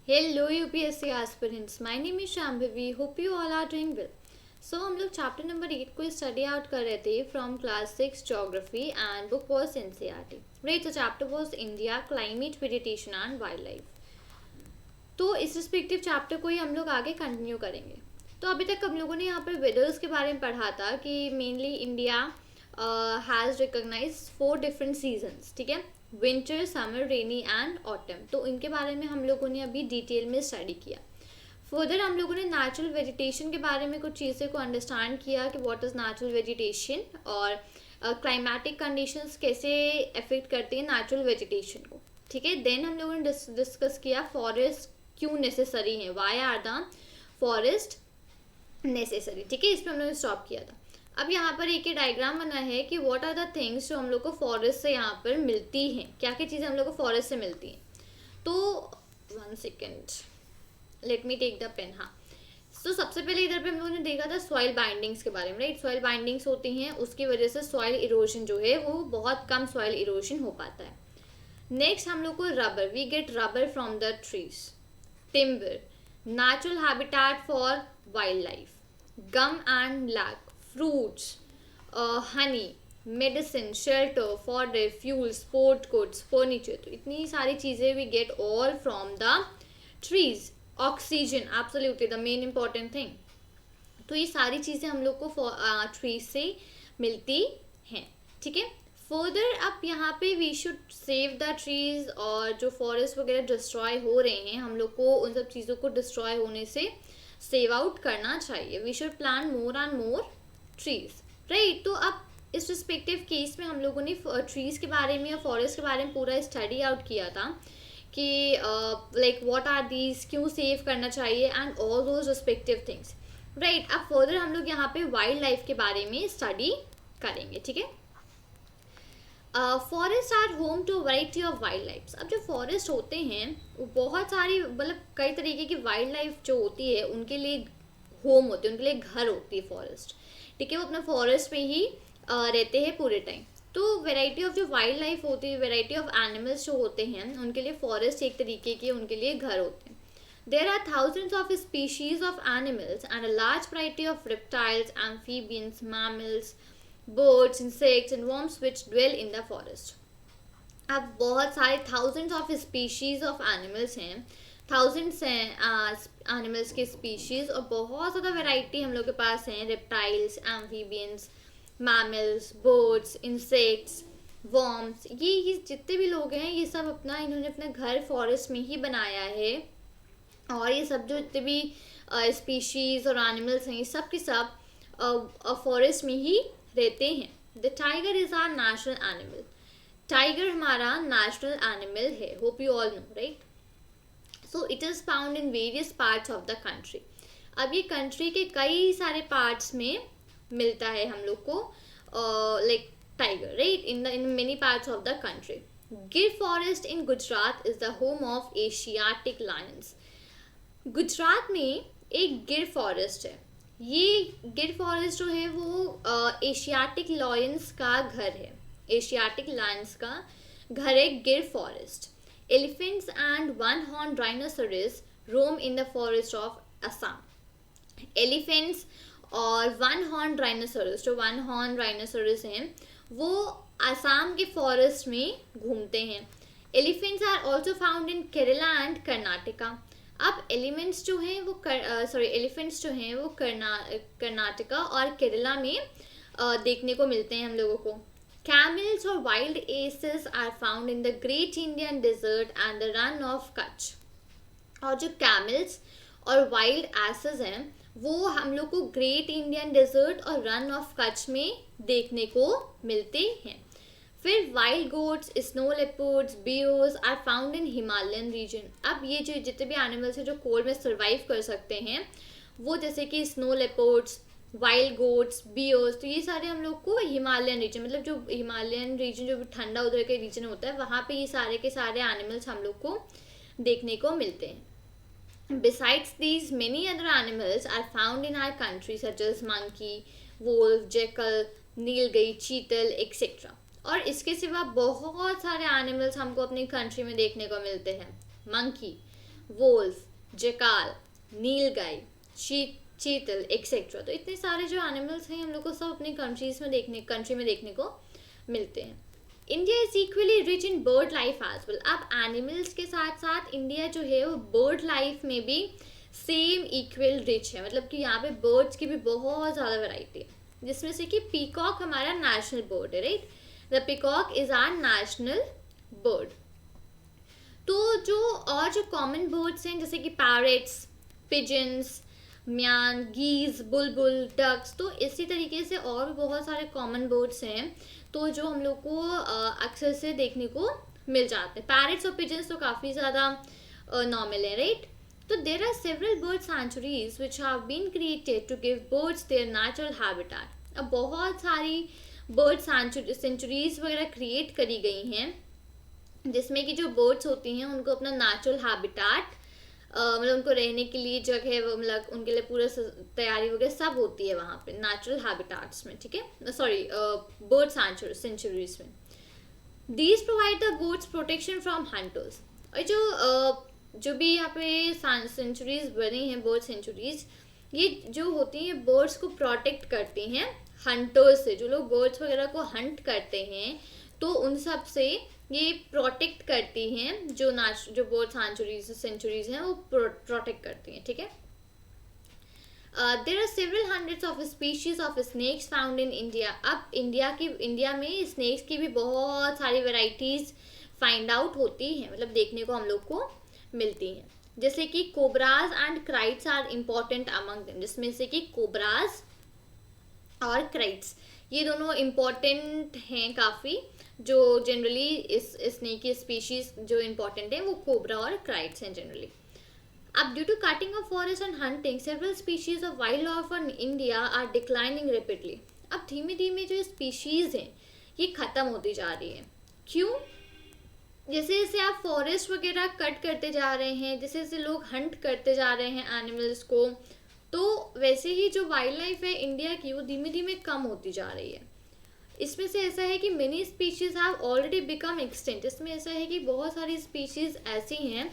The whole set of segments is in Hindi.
Hello UPSC aspirants, my name is Shambhavi. Hope you all are doing well. So हम लोग चैप्टर नंबर 8 को स्टडी आउट कर रहे थे from class 6 geography and book was NCERT right. तो chapter was India climate vegetation and wildlife. तो इस रिस्पेक्टिव चैप्टर को ही हम लोग आगे कंटिन्यू करेंगे. तो अभी तक हम लोगों ने यहाँ पर वेदर्स के बारे में पढ़ा था कि mainly India has recognize 4 different seasons. ठीक है, winter, summer, rainy and autumn. तो इनके बारे में हम लोगों ने अभी डिटेल में स्टडी किया. फर्दर हम लोगों ने नेचुरल वेजिटेशन के बारे में कुछ चीज़ें को अंडरस्टैंड किया कि व्हाट इज़ नेचुरल वेजिटेशन और क्लाइमेटिक कंडीशंस कैसे अफेक्ट करते हैं नेचुरल वेजिटेशन को. ठीक है, देन हम लोगों ने डिस्कस किया फॉरेस्ट क्यों नेसेसरी है, why are the forest necessary. ठीक है, इस पर हम लोगों ने स्टॉप किया था. अब यहाँ पर एक ही डायग्राम बना है कि व्हाट आर द थिंग्स जो हम लोग को फॉरेस्ट से यहाँ पर मिलती हैं, क्या क्या चीज़ें हम लोग को फॉरेस्ट से मिलती हैं. तो 1 second, let me take the pen. हाँ, तो सबसे पहले इधर पे हम लोगों ने देखा था सॉइल बाइंडिंग्स के बारे में. राइट, सॉइल बाइंडिंग्स होती हैं, उसकी वजह से सॉइल इरोजन जो है वो बहुत कम सॉइल इरोजन हो पाता है. नेक्स्ट हम लोग को rubber, we get rubber from the trees. Timber, natural habitat for wildlife. Gum and lac, fruits, honey, medicine, shelter, fodder, fuel, sport goods, furniture. तो इतनी सारी चीज़ें we get all from the trees. Oxygen, absolutely the main important thing. तो ये सारी चीज़ें हम लोग को trees से मिलती हैं. ठीक है, फर्दर अब यहाँ पे we should save the trees. और जो फॉरेस्ट वगैरह डिस्ट्रॉय हो रहे हैं, हम लोग को उन सब चीज़ों को डिस्ट्रॉय होने से सेव आउट करना चाहिए. We should plant more and more trees. Right, तो अब इस रिस्पेक्टिव केस में हम लोगों ने ट्रीज के बारे में या फॉरेस्ट के बारे में पूरा स्टडी आउट किया था कि लाइक व्हाट आर दीज, क्यों सेव करना चाहिए and all those respective things. Right, अब फर्दर हम लोग यहाँ पे वाइल्ड लाइफ के बारे में स्टडी करेंगे. ठीक है, forest are home to variety of wild life. अब जो फॉरेस्ट होते हैं वो बहुत सारी मतलब कई तरीके की वाइल्ड लाइफ जो होती है उनके लिए होम होती है, उनके लिए घर होती है फॉरेस्ट. ठीक है, वो अपना फॉरेस्ट में ही रहते हैं पूरे टाइम. तो वेराइटी ऑफ जो वाइल्ड लाइफ होती है, वेराइटी ऑफ एनिमल्स जो होते हैं उनके लिए फॉरेस्ट एक तरीके के उनके लिए घर होते हैं. There are thousands of species of animals and a large variety of reptiles, amphibians, mammals, birds, insects and worms which dwell in the forest. अब बहुत सारे thousands of species of animals हैं, थाउजेंड्स हैं एनिमल्स के स्पीशीज और बहुत ज़्यादा वैरायटी हम लोग के पास हैं. Reptiles, amphibians, mammals, birds, insects, worms, ये जितने भी लोग हैं ये सब इन्होंने अपना घर फॉरेस्ट में ही बनाया है. और ये सब जो जितने भी स्पीशीज और एनिमल्स हैं ये सब के सब फॉरेस्ट में ही रहते हैं. The tiger is our national animal. Tiger हमारा नेशनल एनिमल है. Hope you all know, right. So it is found in various parts of the country. अब ये कंट्री के कई सारे पार्ट्स में मिलता है हम लोग को like tiger. Right, in many parts of the country. Gir forest in Gujarat is the home of Asiatic lions. Gujarat में एक गिर फॉरेस्ट है. ये गिर फॉरेस्ट जो है वो एशियाटिक लॉयंस का घर है. एशियाटिक लायंस का घर है Gir forest. Elephants and one horn rhinoceros roam in the forest of Assam. Elephants और वन हॉर्न राइनोसोरस, जो वन हॉर्न राइनोसोरस हैं वो असम के फॉरेस्ट में घूमते हैं. Elephants are also found in Kerala and Karnataka. अब एलिफेंट्स जो हैं वो कर्नाटका और केरला में देखने को मिलते हैं हम लोगों को. कैमल्स और wild asses are found in the great Indian desert and the Rann of Kutch. और जो कैमल्स और वाइल्ड एसेस हैं वो हम लोग को ग्रेट इंडियन डेजर्ट और रन ऑफ कच्छ में देखने को मिलते हैं. फिर wild goats, snow leopards, bears are found in Himalayan region. अब ये जो जितने भी एनिमल्स हैं जो कोल्ड में सर्वाइव कर सकते हैं वो जैसे कि snow leopards, wild goats, bears, तो ये सारे हम लोग को हिमालयन रीजन, मतलब जो हिमालयन रीजन जो ठंडा उधर के रीजन होता है वहाँ पे ये सारे के सारे एनिमल्स हम लोग को देखने को मिलते हैं. Besides these, many other animals are found in our country such as monkey, wolf, jackal, nilgai, चीतल एक्सेट्रा. और इसके सिवा बहुत सारे एनिमल्स हमको अपनी कंट्री में देखने को मिलते हैं. मंकी, वोल्फ, जकाल, नीलगाय, चीतल एक्सेट्रा। तो इतने सारे जो एनिमल्स हैं हम लोग को सब अपनी कंट्री में देखने को मिलते हैं। India is equally rich in bird life as well. अब एनिमल्स के साथ साथ इंडिया जो है वो बर्ड लाइफ में भी सेम इक्वल रिच है, मतलब कि यहाँ पे बर्ड्स की भी बहुत ज़्यादा वैरायटी है, जिसमें से कि पीकॉक हमारा नेशनल बर्ड है, right. The peacock is our national bird. तो जो कॉमन बर्ड्स हैं जैसे कि पैरेट्स, पिजन्स, म्यान, गीज, बुलबुल, डक्स, तो इसी तरीके से और भी बहुत सारे कॉमन बर्ड्स हैं तो जो हम लोग को अक्सर से देखने को मिल जाते हैं। पैरेट्स और पिजन्स तो काफ़ी ज़्यादा नॉर्मल है, राइट। तो there are several bird sanctuaries which have been created to give birds their natural habitat. अब बहुत सारी बर्ड सेंचुरीज वगैरह क्रिएट करी गई हैं जिसमें कि जो बर्ड्स होती हैं उनको अपना नेचुरल हैबिटेट, मतलब उनको रहने के लिए जगह, मतलब उनके लिए पूरा तैयारी वगैरह सब होती है वहाँ पे नेचुरल हैबिटेट्स में, ठीक है, सॉरी बर्ड सेंचुरीज में। These provide the birds protection from hunters. और जो भी यहाँ पे सेंचुरीज बनी हैं, बर्ड सेंचुरीज, ये जो होती हैं बर्ड्स को प्रोटेक्ट करती हैं हंटर्स से। जो लोग बर्ड्स वगैरह को हंट करते हैं तो उन सब से ये प्रोटेक्ट करती हैं, जो बर्ड सेंचुरीज हैं वो प्रोटेक्ट करती हैं, ठीक है। There are several hundreds of species of snakes found in India. अब इंडिया में स्नेक्स की भी बहुत सारी वेराइटीज फाइंड आउट होती हैं, मतलब देखने को हम लोग को मिलती हैं। जैसे कि cobras and kraits are important among them, जिसमें से कि कोबराज और क्राइट्स ये दोनों इम्पॉर्टेंट हैं काफ़ी। जो जनरली इस स्नेक की स्पीशीज जो इम्पॉर्टेंट है वो कोबरा और क्राइट्स हैं जनरली। अब due to cutting of forest and hunting several species of wild life in India are declining rapidly. अब धीमे धीमे जो स्पीशीज हैं ये ख़त्म होती जा रही है। क्यों? जैसे जैसे आप फॉरेस्ट वगैरह कट करते जा रहे हैं, जैसे जैसे लोग हंट करते जा रहे हैं एनिमल्स को, तो वैसे ही जो वाइल्ड लाइफ है इंडिया की वो धीमे धीमे कम होती जा रही है। इसमें से ऐसा है कि many species have already become extinct. इसमें ऐसा है कि बहुत सारी स्पीशीज ऐसी हैं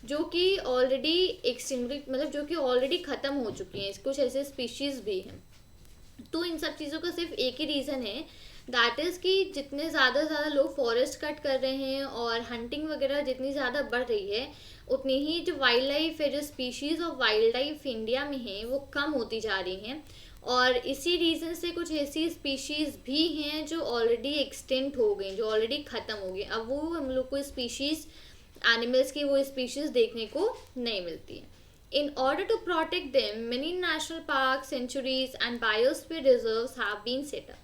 जो कि ऑलरेडी एक्सटिंक्ट, मतलब जो कि ऑलरेडी ख़त्म हो चुकी हैं। कुछ ऐसे स्पीशीज भी हैं। तो इन सब चीज़ों का सिर्फ एक ही रीज़न है, दैट इज़ कि जितने ज़्यादा से ज़्यादा लोग फॉरेस्ट कट कर रहे हैं और हंटिंग वगैरह जितनी ज़्यादा बढ़ रही है उतनी ही जो वाइल्ड लाइफ है, जो species of wild life India में है वो कम होती जा रही हैं। और इसी रीज़न से कुछ ऐसी स्पीशीज़ भी हैं जो ऑलरेडी एक्सटिंक्ट हो गई, जो ऑलरेडी ख़त्म हो गई। अब वो हम लोग को स्पीशीज़ एनिमल्स की वो स्पीशीज़ देखने को नहीं मिलती है। In order to protect them, many national parks, sanctuaries and biosphere reserves have been set up.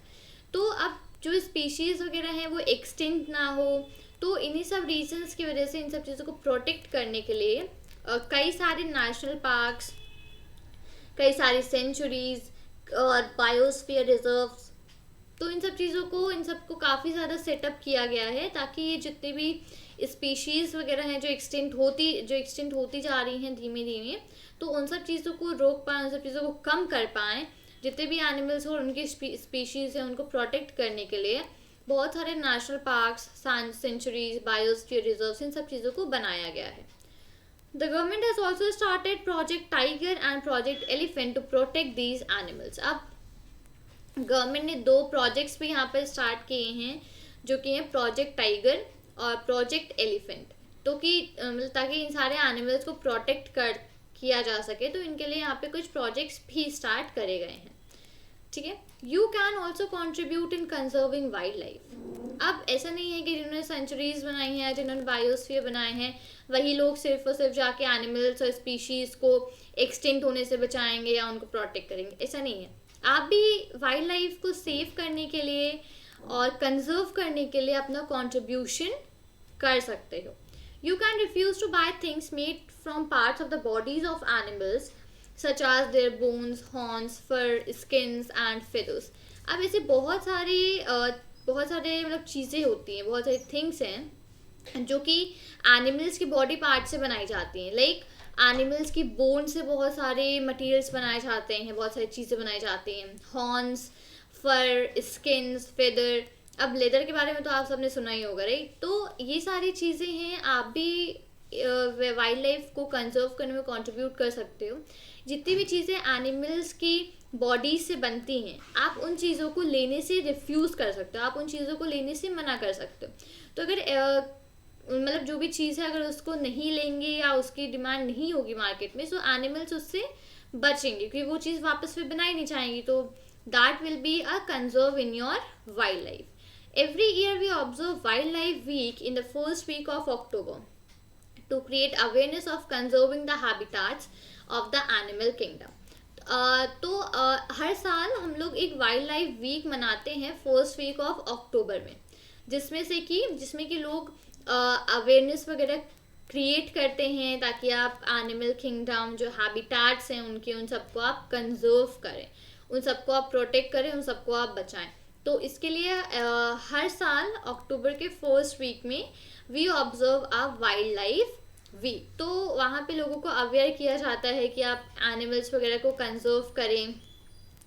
तो अब जो स्पीशीज़ वगैरह हैं वो एक्सटिंक्ट ना हो, तो इन्हीं सब रीजंस की वजह से इन सब चीज़ों को प्रोटेक्ट करने के लिए कई सारे नेशनल पार्क्स, कई सारी सेंचुरीज और बायोस्फीयर रिजर्व्स, तो इन सबको काफ़ी ज़्यादा सेटअप किया गया है ताकि ये जितने भी स्पीशीज़ वगैरह हैं जो एक्सटिंक्ट होती जा रही हैं धीमे धीमे, तो उन सब चीज़ों को रोक पाएँ, उन सब चीज़ों को कम कर पाएँ। जितने भी एनिमल्स और उनकी स्पीशीज़ हैं उनको प्रोटेक्ट करने के लिए बहुत सारे national parks, sanctuaries, biosphere reserves, इन सब चीज़ों को बनाया गया है। The government has also started Project Tiger and Project Elephant to protect these animals. अब गवर्नमेंट ने 2 प्रोजेक्ट्स भी यहाँ पर स्टार्ट किए हैं जो कि हैं प्रोजेक्ट टाइगर और प्रोजेक्ट एलिफेंट, तो कि ताकि इन सारे एनिमल्स को प्रोटेक्ट किया जा सके, तो इनके लिए यहाँ पे कुछ प्रोजेक्ट्स भी स्टार्ट करे गए हैं, ठीक है। You can also contribute in conserving wild life. अब ऐसा नहीं है कि जिन्होंने सेंचुरीज बनाई हैं, जिन्होंने बायोस्फीयर बनाए हैं, वही लोग सिर्फ और सिर्फ जाके एनिमल्स और स्पीशीज़ को एक्सटिंक्ट होने से बचाएंगे या उनको प्रोटेक्ट करेंगे, ऐसा नहीं है। आप भी वाइल्ड लाइफ को सेव करने के लिए और कंजर्व करने के लिए अपना कंट्रीब्यूशन कर सकते हो। You can refuse to buy things made from parts of the bodies of animals such as their bones, horns, fur, skins and feathers. अब ऐसे बहुत सारे मतलब चीज़ें होती हैं, बहुत सारी थिंग्स हैं जो कि एनिमल्स की बॉडी पार्ट से बनाई जाती हैं। लाइक एनिमल्स की बोन से बहुत सारे मटेरियल्स बनाए जाते हैं, बहुत सारी चीज़ें बनाई जाती हैं, हॉर्न्स, फर, स्किन्स, फेदर। अब लेदर के बारे में तो आप सबने सुना ही होगा, राइट। तो ये सारी चीज़ें हैं, आप भी वाइल्ड लाइफ को कंजर्व करने में कंट्रीब्यूट कर सकते हो। जितनी भी चीज़ें एनिमल्स की बॉडी से बनती हैं, आप उन चीज़ों को लेने से रिफ्यूज़ कर सकते हो, आप उन चीज़ों को लेने से मना कर सकते हो। तो अगर मतलब जो भी चीज़ है अगर उसको नहीं लेंगे या उसकी डिमांड नहीं होगी मार्केट में, सो एनिमल्स उससे बचेंगे क्योंकि वो चीज़ वापस फिर बनाई नहीं चाहेंगी। तो that will be a conserve in your wild life. Every year we observe Wildlife Week in the first week of October to create awareness of conserving the habitats of the animal kingdom. तो हर साल हम लोग एक वाइल्ड लाइफ वीक मनाते हैं फर्स्ट वीक ऑफ अक्टूबर में, जिसमें कि लोग अवेयरनेस वगैरह क्रिएट करते हैं ताकि आप एनिमल किंगडम जो हैबिटेट्स हैं उनके, उन सबको आप कंजर्व करें, उन सबको आप प्रोटेक्ट करें, उन सबको आप बचाएं। तो इसके लिए हर साल अक्टूबर के फर्स्ट वीक में we observe a wild life week. तो वहाँ पे लोगों को अवेयर किया जाता है कि आप एनिमल्स वगैरह को कंजर्व करें,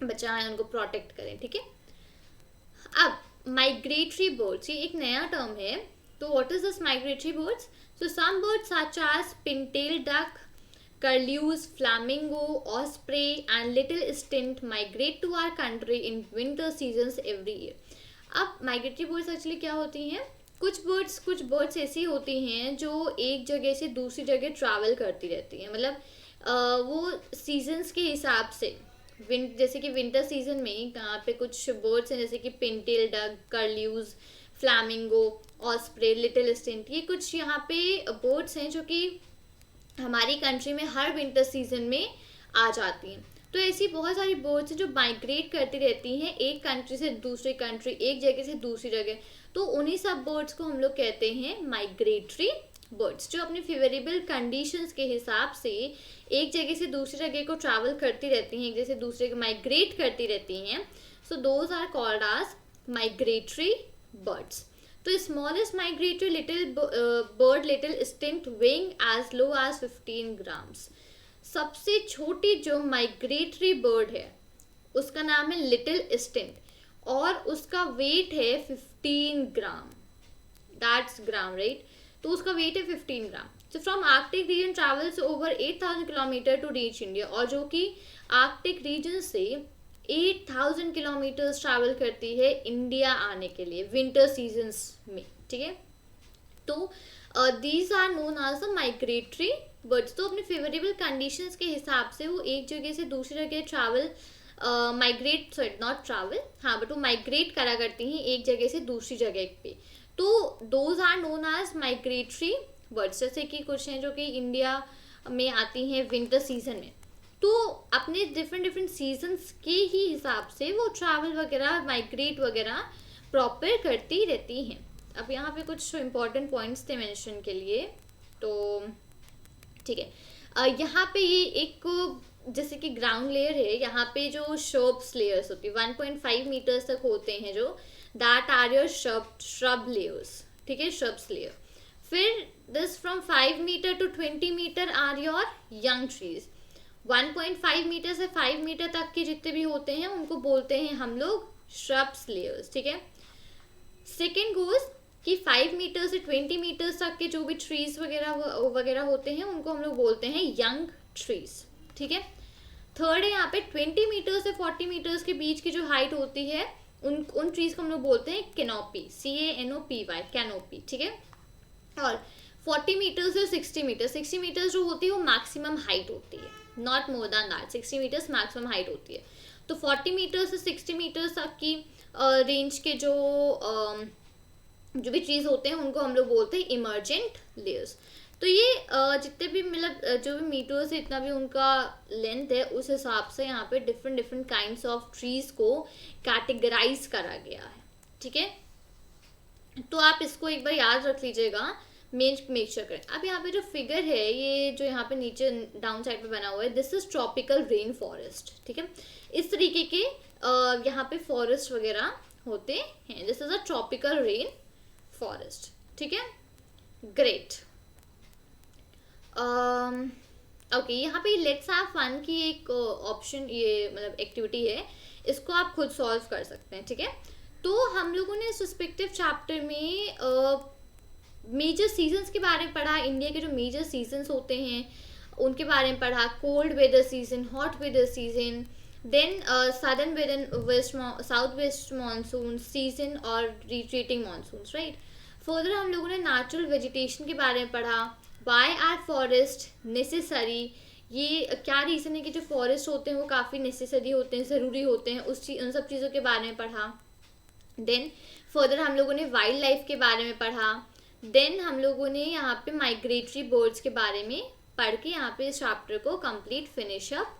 बचाएं, उनको प्रोटेक्ट करें। ठीक है, अब माइग्रेटरी बर्ड्स, ये एक नया टर्म है। तो what is this migratory birds? So some birds such as pintail duck, curlews, flamingo, osprey and little stint migrate to our country in winter seasons every year. अब माइग्रेटरी बर्ड्स एक्चुअली क्या होती हैं? कुछ बर्ड्स ऐसी होती हैं जो एक जगह से दूसरी जगह ट्रैवल करती रहती हैं। मतलब वो सीजन्स के हिसाब से, जैसे कि विंटर सीजन में यहाँ पे कुछ बर्ड्स हैं जैसे कि Pintail duck, curlews, flamingo, osprey, little stint, ये कुछ यहाँ पे बर्ड्स हैं जो कि हमारी कंट्री में हर विंटर सीजन में आ जाती हैं। तो ऐसी बहुत सारी बर्ड्स हैं जो माइग्रेट करती रहती हैं एक कंट्री से दूसरी कंट्री, एक जगह से दूसरी जगह। तो उन्हीं सब बर्ड्स को हम लोग कहते हैं माइग्रेटरी बर्ड्स, जो अपने फेवरेबल कंडीशंस के हिसाब से एक जगह से दूसरी जगह को ट्रैवल करती रहती हैं, एक जगह से दूसरे को माइग्रेट करती रहती हैं। So those are called as migratory birds. तो smallest migratory bird little stint weighing as low as 15 grams. सबसे छोटी जो माइग्रेटरी बर्ड है उसका नाम है लिटिल स्टिंट और उसका वेट है 15 ग्राम। That's gram, right? तो उसका वेट है 15 ग्राम। So from Arctic region travels over 8000 kilometre to reach India, और जो कि आर्कटिक रीजन से 8000 किलोमीटर्स ट्रैवल करती है इंडिया आने के लिए विंटर सीजन्स में। ठीक है, तो these are known as the migratory birds. तो अपने फेवरेबल कंडीशंस के हिसाब से वो एक जगह से दूसरी जगह ट्रैवल, बट वो माइग्रेट करा करती हैं एक जगह से दूसरी जगह पे। तो those are known as migratory birds. जैसे कि कुछ हैं जो कि इंडिया में आती हैं विंटर सीजन में, तो अपने डिफरेंट सीजन्स के ही हिसाब से वो ट्रैवल वगैरह, माइग्रेट वगैरह प्रॉपर करती रहती हैं। अब यहाँ पे कुछ इम्पॉर्टेंट पॉइंट्स थे मेंशन के लिए, तो ठीक है। यहाँ पे ये एक जैसे कि ग्राउंड लेयर है, यहाँ पे जो शर्ब्स लेयर्स होती है 1.5 मीटर्स तक होते हैं, जो that are your shrub layers. ठीक है, श्रब्स लेयर। फिर this from 5 metre to 20 metre are your young trees. 1.5 metre से 5 मीटर तक के जितने भी होते हैं उनको बोलते हैं हम लोग श्रब्स लेयर्स। ठीक है, सेकेंड गोज कि 5 मीटर से 20 मीटर्स तक के जो भी ट्रीज वगैरह होते हैं उनको हम लोग बोलते हैं यंग ट्रीज। ठीक है, थर्ड है यहाँ पे 20 मीटर से 40 मीटर्स के बीच की जो हाइट होती है उन ट्रीज को हम लोग बोलते हैं कैनोपी, CANOPY, कैनोपी। ठीक है, और 40 मीटर से 60 मीटर जो होती है वो मैक्सिमम हाइट होती है, not more than that. 60 metres maximum height होती है। तो 40 मीटर से 60 मीटर्स तक की रेंज के जो भी ट्रीज होते हैं उनको हम लोग बोलते हैं इमर्जेंट लेयर्स। तो ये जितने भी मतलब जो भी मीटर्स है, इतना भी उनका लेंथ है, उस हिसाब से यहाँ पे डिफरेंट काइंड्स ऑफ ट्रीज को कैटेगराइज करा गया है। ठीक है, तो आप इसको एक बार याद रख लीजिएगा, मेक श्योर करें। अब यहाँ पे जो फिगर है, ये जो यहाँ पे नीचे डाउन साइड पे बना हुआ है, this is tropical rain forest. ठीक है, इस तरीके के यहाँ पे फॉरेस्ट वगैरह होते हैं। This is a tropical rain forest. ठीक है, ग्रेट। ओके, यहाँ पे लेट्स हैव फन की एक ऑप्शन, ये मतलब एक्टिविटी है, इसको आप खुद सॉल्व कर सकते हैं। ठीक है, तो हम लोगों ने इस रिस्पेक्टिव चैप्टर में मेजर सीजन्स के बारे में पढ़ा, इंडिया के जो मेजर सीजन्स होते हैं उनके बारे में पढ़ा, cold weather season, hot weather season, then southern weather, west south west monsoon season और रिट्रीटिंग मानसून, राइट। फर्दर हम लोगों ने नेचुरल वेजिटेशन के बारे में पढ़ा, वाई आर फॉरेस्ट नेसेसरी, ये क्या रीज़न है कि जो फॉरेस्ट होते हैं वो काफ़ी नेसेसरी होते हैं, ज़रूरी होते हैं, उन सब चीज़ों के बारे में पढ़ा। देन फर्दर हम लोगों ने वाइल्ड लाइफ के बारे में पढ़ा। देन हम लोगों ने यहाँ पे माइग्रेटरी बर्ड्स के बारे में पढ़ के यहाँ पे इस चैप्टर को कंप्लीट फिनिश अप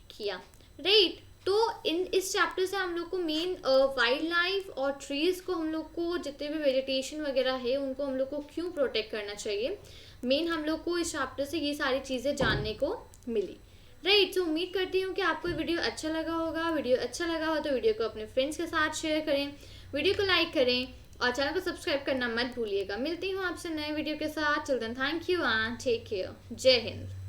किया, राइट। तो इस चैप्टर से हम लोग को मेन वाइल्ड लाइफ और ट्रीज़ को, हम लोग को जितने भी वेजिटेशन वगैरह है उनको हम लोग को क्यों प्रोटेक्ट करना चाहिए, मेन हम लोग को इस चैप्टर से ये सारी चीज़ें जानने को मिली, राइट। सो उम्मीद करती हूँ कि आपको ये वीडियो अच्छा लगा होगा। वीडियो अच्छा लगा हो तो वीडियो को अपने फ्रेंड्स के साथ शेयर करें, वीडियो को लाइक करें और चैनल को सब्सक्राइब करना मत भूलिएगा। मिलती हूँ आपसे नए वीडियो के साथ। Children, thank you and take care. जय हिंद।